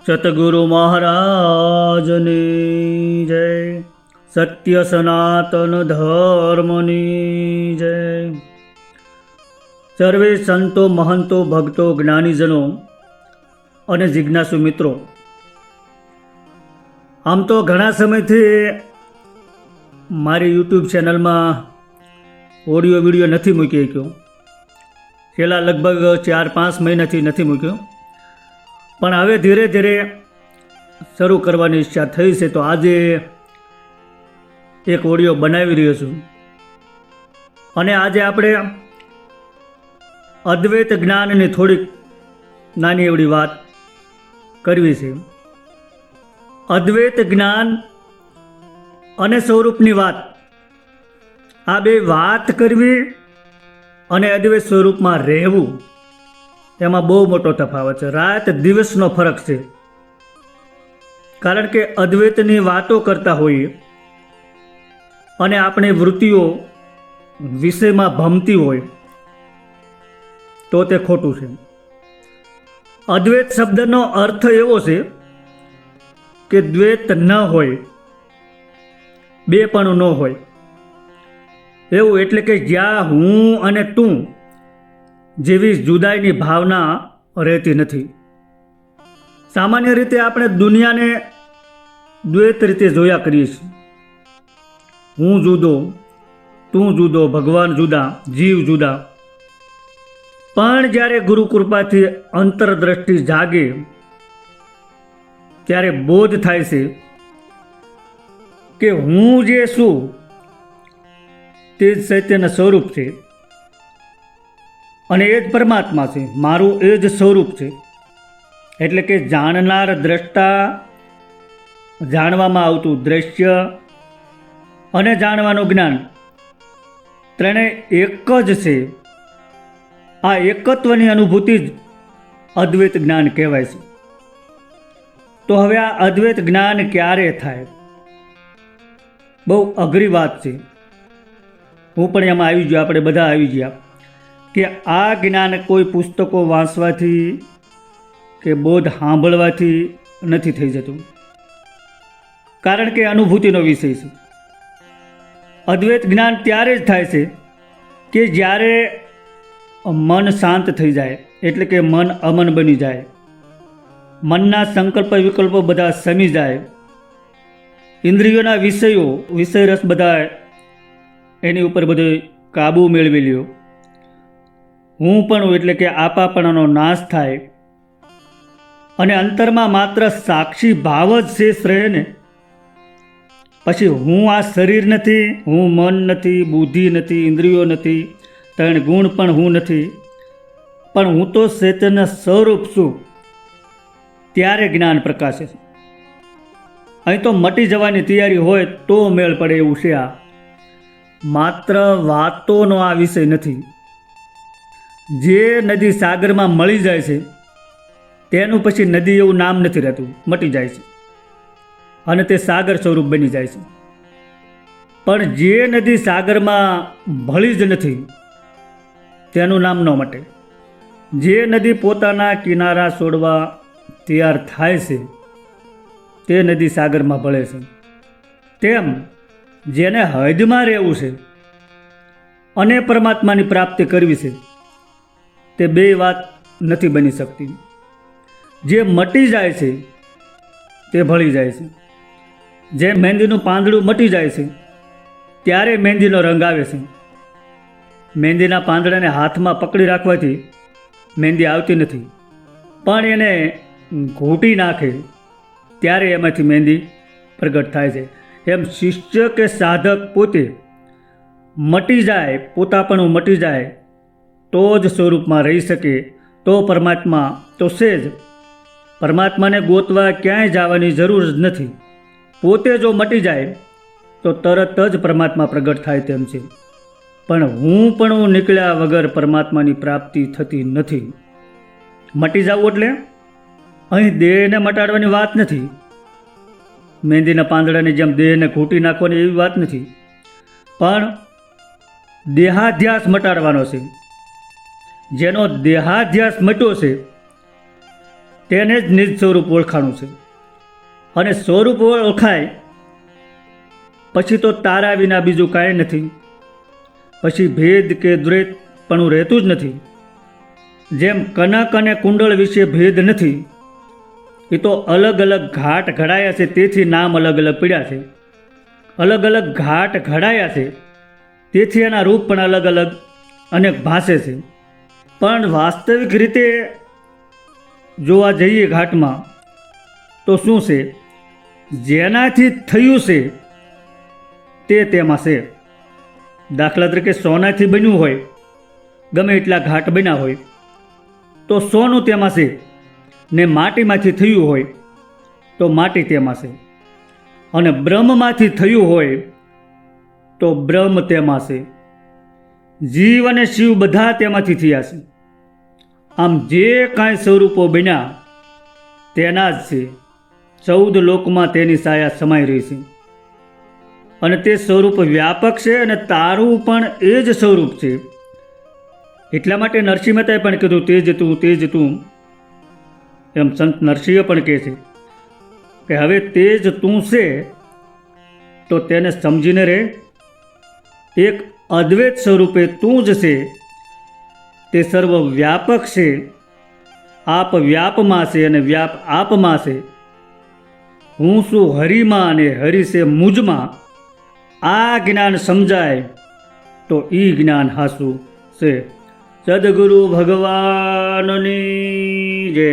સતગુરુ મહારાજની જય. સત્ય સનાતન ધર્મની જય. સર્વે સંતો મહંતો ભક્તો જ્ઞાનીજનો અને જિજ્ઞાસુ મિત્રો, આમ તો ઘણા સમયથી મારી યુટ્યુબ ચેનલમાં ઓડિયો વિડીયો નથી મૂકી શક્યો. છેલ્લા લગભગ 4-5 મહિનાથી નથી મૂક્યો, પણ હવે ધીરે ધીરે શરૂ કરવાની ઈચ્છા થઈ છે. તો આજે એક ઓડિયો બનાવી રહ્યો છું અને આજે આપણે અદ્વૈત જ્ઞાનની થોડીક નાની એવડી વાત કરવી છે. અદ્વૈત જ્ઞાન અને સ્વરૂપની વાત, આ બે વાત કરવી અને અદ્વૈત સ્વરૂપમાં રહેવું, એમાં બહુ મોટો તફાવત છે. રાત દિવસનો ફરક છે. કારણ કે અદ્વૈતની વાતો કરતા હોઈએ અને આપણી વૃત્તિઓ વિષયમાં ભમતી હોય તો તે ખોટું છે. અદ્વૈત શબ્દનો અર્થ એવો છે કે દ્વૈત ન હોય, બેપણું ન હોય એવું. એટલે કે જ્યાં હું અને તું જેવી જુદાઈની ભાવના રહેતી નથી. સામાન્ય રીતે આપણે દુનિયાને દ્વૈત રીતે જોયા કરીએ છીએ. હું જુદો, તું જુદો, ભગવાન જુદા, જીવ જુદા. પણ જ્યારે ગુરુ કૃપાથી અંતરદ્રષ્ટિ જાગે ત્યારે બોધ થાય છે કે હું જે છું તે જ ચૈતન્ય સ્વરૂપ છે અને એ જ પરમાત્મા છે. મારું એ જ સ્વરૂપ છે. એટલે કે જાણનાર દ્રષ્ટા, જાણવામાં આવતું દ્રશ્ય અને જાણવાનું જ્ઞાન ત્રણેય એક જ છે. આ એકત્વની અનુભૂતિ જ અદ્વૈત જ્ઞાન કહેવાય છે. તો હવે આ અદ્વૈત જ્ઞાન ક્યારે થાય? બહુ અઘરી વાત છે. હું પણ એમાં આવી ગયો, આપણે બધા આવી ગયા કે આ જ્ઞાન કોઈ પુસ્તકો વાંચવાથી કે બોધ સાંભળવાથી નથી થઈ જતું. કારણ કે અનુભૂતિનો વિષય છે. અદ્વૈત જ્ઞાન ત્યારે જ થાય છે કે જ્યારે મન શાંત થઈ જાય, એટલે કે મન અમન બની જાય, મનના સંકલ્પ વિકલ્પો બધા શમી જાય, ઇન્દ્રિયોના વિષયો, વિષય રસ બધા એની ઉપર બધો કાબુ મેળવી લ્યો. હું પણ એટલે કે આપાપણાનો નાશ થાય અને અંતરમાં માત્ર સાક્ષી ભાવ જ શેષ રહે ને. પછી હું આ શરીર નથી, હું મન નથી, બુદ્ધિ નથી, ઇન્દ્રિયો નથી, ત્રણ ગુણ પણ હું નથી, પણ હું તો ચૈતન્ય સ્વરૂપ છું. ત્યારે જ્ઞાન પ્રકાશે. અહીં તો મટી જવાની તૈયારી હોય તો મેળ પડે એવું છે. આ માત્ર વાતોનો આ વિષય નથી. જે નદી સાગરમાં મળી જાય છે તેનું પછી નદી એવું નામ નથી રહેતું, મટી જાય છે અને તે સાગર સ્વરૂપ બની જાય છે. પણ જે નદી સાગરમાં ભળી જ નથી તેનું નામ ન મટે. જે નદી પોતાના કિનારા છોડવા તૈયાર થાય છે તે નદી સાગરમાં ભળે છે. તેમ જેને હદમાં રહેવું છે અને પરમાત્માની પ્રાપ્તિ કરવી છે તે બે વાત નથી બની શકતી. જે મટી જાય છે તે ભળી જાય છે. જેમ મહેંદીનું પાંદડું મટી જાય છે ત્યારે મહેંદીનો રંગ આવે છે. મહેંદીના પાંદડાને હાથમાં પકડી રાખવાથી મહેંદી આવતી નથી, પણ એને ઘૂંટી નાખે ત્યારે એમાંથી મહેંદી પ્રગટ થાય છે. એમ શિષ્ય કે સાધક પોતે મટી જાય, પોતાપણું મટી જાય તો જ સ્વરૂપમાં રહી શકે. તો પરમાત્મા તો છે જ. પરમાત્માને ગોતવા ક્યાંય જવાની જરૂર જ નથી. પોતે જો મટી જાય તો તરત જ પરમાત્મા પ્રગટ થાય તેમ છે. પણ હું પણ નીકળ્યા વગર પરમાત્માની પ્રાપ્તિ થતી નથી. મટી જવું એટલે અહીં દેહને મટાડવાની વાત નથી. મહેંદીના પાંદડાની જેમ દેહને ઘૂંટી નાખવાની એવી વાત નથી, પણ દેહાધ્યાસ મટાડવાનો છે. જેનો દેહાધ્યાસ મટ્યો છે તેને જ નિજ સ્વરૂપ ઓળખાણું છે. અને સ્વરૂપ ઓળખાય પછી તો તારા વિના બીજું કાંઈ નથી. પછી ભેદ કે દ્વૈતપણું રહેતું જ નથી. જેમ કનક અને કુંડળ વિશે ભેદ નથી, એ તો અલગ અલગ ઘાટ ઘડાયા છે, તેથી નામ અલગ અલગ પડ્યા છે. અલગ અલગ ઘાટ ઘડાયા છે, તેથી એના રૂપ પણ અલગ અલગ અનેક ભાસે છે. પણ વાસ્તવિક રીતે જોવા જઈએ ઘાટમાં તો શું છે? જેનાથી થયું છે તે તેમાં છે. દાખલા તરીકે સોનાથી બન્યું હોય, ગમે એટલા ઘાટ બન્યા હોય તો સોનું તેમાં છે, ને માટીમાંથી થયું હોય તો માટી તેમાં છે, અને બ્રહ્મમાંથી થયું હોય તો બ્રહ્મ તેમાં છે. જીવ અને શિવ બધા તેમાંથી થયા છે. આમ જે કાંઈ સ્વરૂપો બન્યા તેના જ છે. 14 લોકમાં તેની છાયા સમાઈ રહી છે, અને તે સ્વરૂપ વ્યાપક છે, અને તારું પણ એ જ સ્વરૂપ છે. એટલા માટે નરસિંહ મહેતાએ પણ કીધું તેજ તું. એમ સંત નરસિંહ પણ કહે છે કે હવે તેજ તું છે તો તેને સમજીને રહે. એક અદ્વૈત સ્વરૂપે તું જ છે, તે સર્વ વ્યાપક છે. આપ વ્યાપમાં છે અને વ્યાપ આપમાં છે. હું છું હરિમાં અને હરિ છે મુજમાં. આ જ્ઞાન સમજાય તો ઈ જ્ઞાન હાસું છે. સદગુરુ ભગવાનની જય.